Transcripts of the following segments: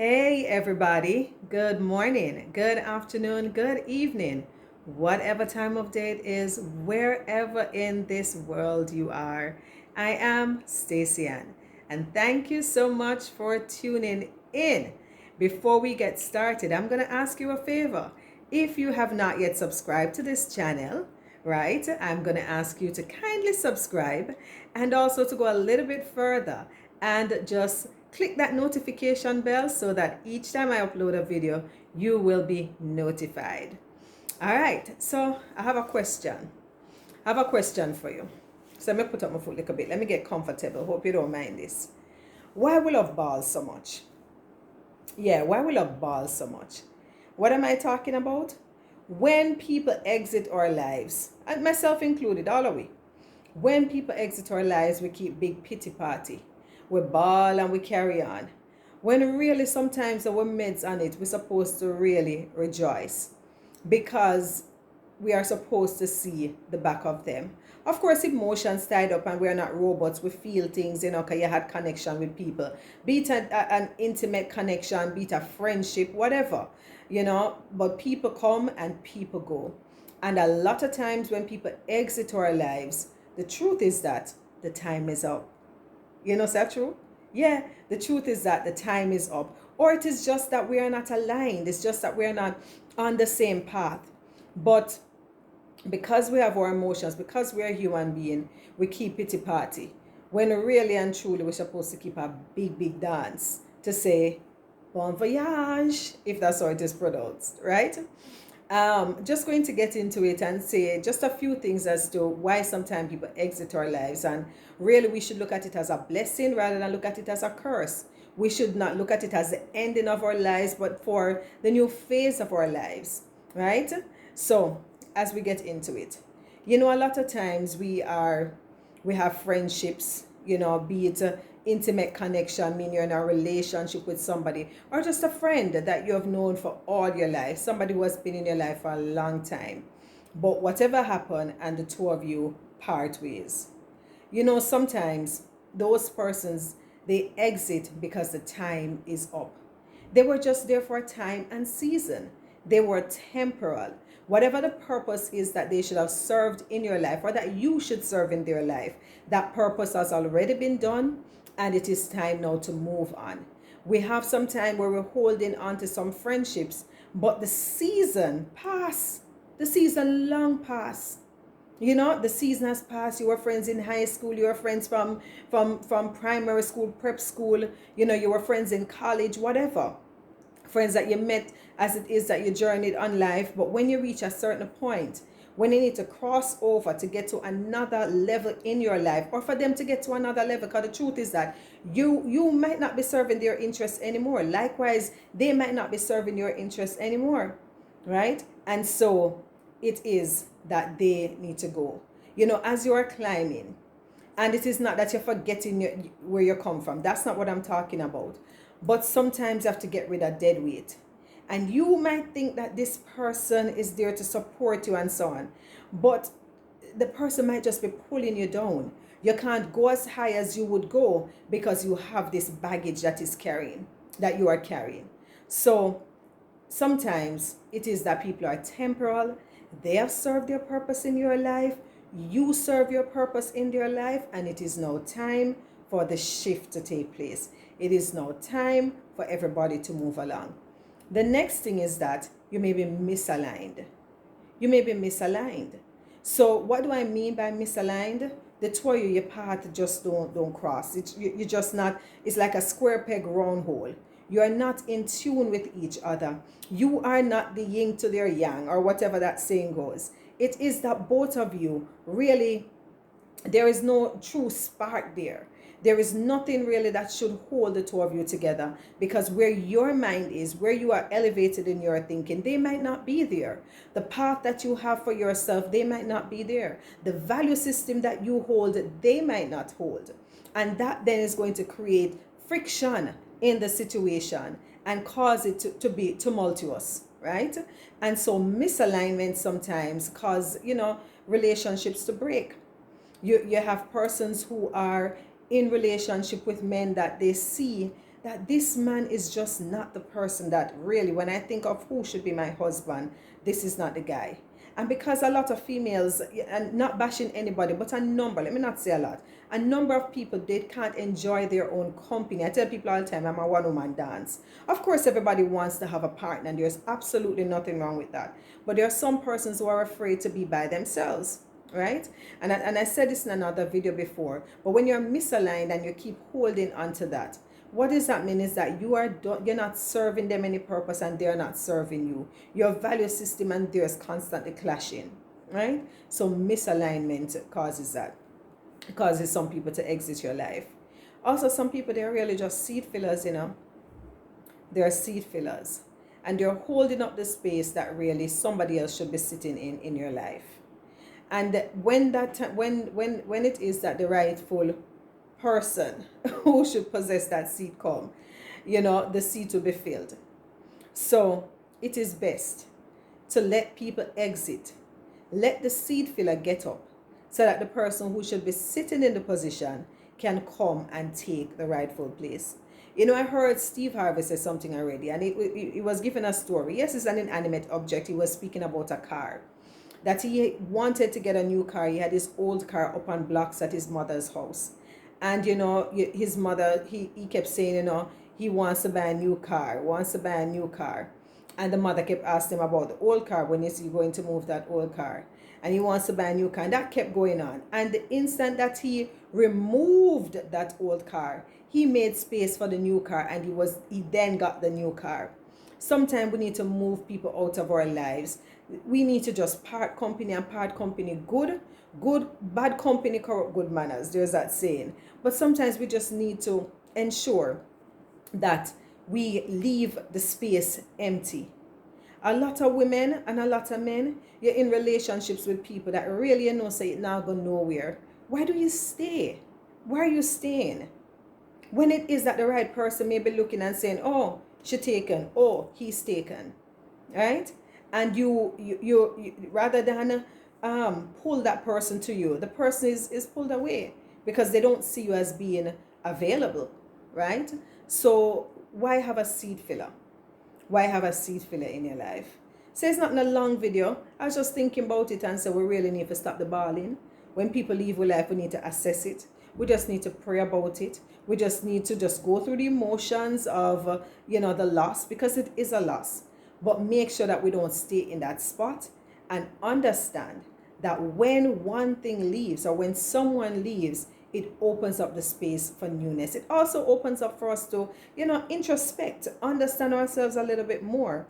Hey, everybody. Good morning, good afternoon, good evening, whatever time of day it is, wherever in this world you are. I am Stacy-Ann, and thank you so much for tuning in. Before we get started, I'm going to ask you a favor. If you have not yet subscribed to this channel, right, I'm going to ask you to kindly subscribe and also to go a little bit further and just click that notification bell so that each time I upload a video, you will be notified. All right, so I have a question. I have a question for you. So let me put up my foot a little bit. Let me get comfortable. Hope you don't mind this. Why we love balls so much? Yeah, why we love balls so much? What am I talking about? When people exit our lives, and myself included, all of we. When people exit our lives, we keep big pity party. We ball and we carry on. When really sometimes our meds on it, we're supposed to really rejoice because we are supposed to see the back of them. Of course, emotions tied up and we are not robots. We feel things, because you had connection with people. Be it an intimate connection, be it a friendship, whatever. But people come and people go. And a lot of times when people exit our lives, the truth is that the time is up. Is that true? Yeah, the truth is that the time is up. Or it is just that we are not aligned. It's just that we are not on the same path. But because we have our emotions, because we are human being, we keep pity party. When really and truly we're supposed to keep a big, big dance to say bon voyage, if that's how it is pronounced, right? Just going to get into it and say just a few things as to why sometimes people exit our lives. And really, we should look at it as a blessing rather than look at it as a curse. We should not look at it as the ending of our lives, but for the new phase of our lives, right? So, as we get into it, a lot of times we have friendships, be it a intimate connection, meaning you're in a relationship with somebody, or just a friend that you have known for all your life, somebody who has been in your life for a long time. But whatever happened and the two of you part ways. Sometimes those persons, they exit because the time is up. They were just there for a time and season. They were temporal. Whatever the purpose is that they should have served in your life or that you should serve in their life, that purpose has already been done and it is time now to move on. We have some time where we're holding on to some friendships, but the season passed. The season long passed. The season has passed. You were friends in high school. You were friends from primary school, prep school. You were friends in college, whatever. Friends that you met as it is that you journeyed on life. But when you reach a certain point, when you need to cross over to get to another level in your life, or for them to get to another level, because the truth is that you might not be serving their interests anymore. Likewise, they might not be serving your interests anymore, right? And so it is that they need to go. As you are climbing, and it is not that you're forgetting where you come from. That's not what I'm talking about. But sometimes you have to get rid of dead weight. And you might think that this person is there to support you and so on. But the person might just be pulling you down. You can't go as high as you would go because you have this baggage that you are carrying. So sometimes it is that people are temporal. They have served their purpose in your life. You serve your purpose in their life, and it is now time for the shift to take place. It is now time for everybody to move along. The next thing is that you may be misaligned. You may be misaligned. So what do I mean by misaligned? The two of you, your path just don't cross. You just not. It's like a square peg round hole. You are not in tune with each other. You are not the yin to their yang, or whatever that saying goes. It is that both of you really, there is no true spark there. There is nothing really that should hold the two of you together, because where your mind is, where you are elevated in your thinking, they might not be there. The path that you have for yourself, they might not be there. The value system that you hold, they might not hold. And that then is going to create friction in the situation and cause it to be tumultuous, right? And so misalignment sometimes cause, relationships to break. You have persons who are in relationship with men that they see that this man is just not the person that really, when I think of who should be my husband, this is not the guy. And because a lot of females, and not bashing anybody, but a number, let me not say a lot, a number of people, they can't enjoy their own company. I tell people all the time, I'm a one-woman dance. Of course, everybody wants to have a partner, and there's absolutely nothing wrong with that. But there are some persons who are afraid to be by themselves, right? And I said this in another video before, but when you're misaligned and you keep holding on to that, what does that mean is that you're not serving them any purpose, and they're not serving you. Your value system and theirs constantly clashing, right? So misalignment causes that. It causes some people to exit your life. Also, some people, they're really just seed fillers, They're seed fillers, and they're holding up the space that really somebody else should be sitting in your life. And when it is that the rightful person who should possess that seed come, the seed will be filled. So it is best to let people exit. Let the seed filler get up, so that the person who should be sitting in the position can come and take the rightful place. I heard Steve Harvey say something already, and he was giving a story. Yes, it's an inanimate object. He was speaking about a car, that he wanted to get a new car. He had his old car up on blocks at his mother's house. And, his mother, he kept saying, he wants to buy a new car, And the mother kept asking him about the old car, when is he going to move that old car? And he wants to buy a new car. And that kept going on. And the instant that he removed that old car, he made space for the new car, and he then got the new car. Sometimes we need to move people out of our lives. We need to just part company, and part company good, bad company corrupt good manners. There's that saying. But sometimes we just need to ensure that we leave the space empty. A lot of women and a lot of men, you're in relationships with people that really say it's not going nowhere. Why do you stay? Why are you staying? When it is that the right person may be looking and saying, oh, she taken, oh, he's taken, right? And you rather than pull that person to you, the person is pulled away because they don't see you as being available, right? So why have a seed filler? Why have a seed filler in your life? So it's not in a long video. I was just thinking about it and said we really need to stop the balling. When people leave our life, we need to assess it. We just need to pray about it. We just need to just go through the emotions of, the loss, because it is a loss. But make sure that we don't stay in that spot, and understand that when one thing leaves, or when someone leaves, it opens up the space for newness. It also opens up for us to, introspect, understand ourselves a little bit more,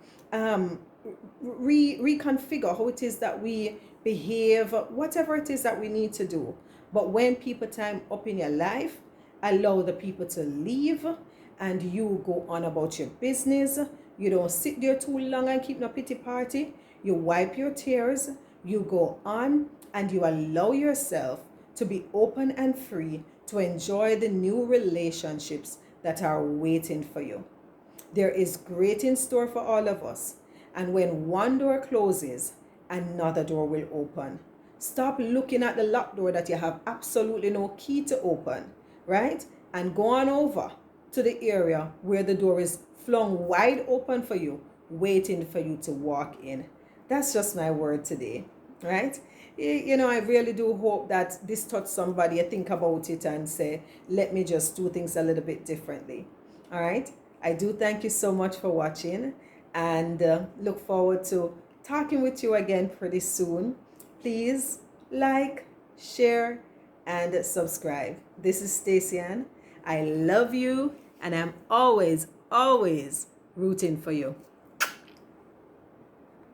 reconfigure how it is that we behave, whatever it is that we need to do. But when people time up in your life, allow the people to leave, and you go on about your business. You don't sit there too long and keep no pity party. You wipe your tears, you go on, and you allow yourself to be open and free to enjoy the new relationships that are waiting for you. There is great in store for all of us. And when one door closes, another door will open. Stop looking at the locked door that you have absolutely no key to open, right? And go on over to the area where the door is flung wide open for you, waiting for you to walk in. That's just my word today, right? I really do hope that this touched somebody. Think about it and say, let me just do things a little bit differently. All right. I do thank you so much for watching, and look forward to talking with you again pretty soon. Please like, share, and subscribe. This is Stacy-Ann. I love you, and I'm always, always rooting for you.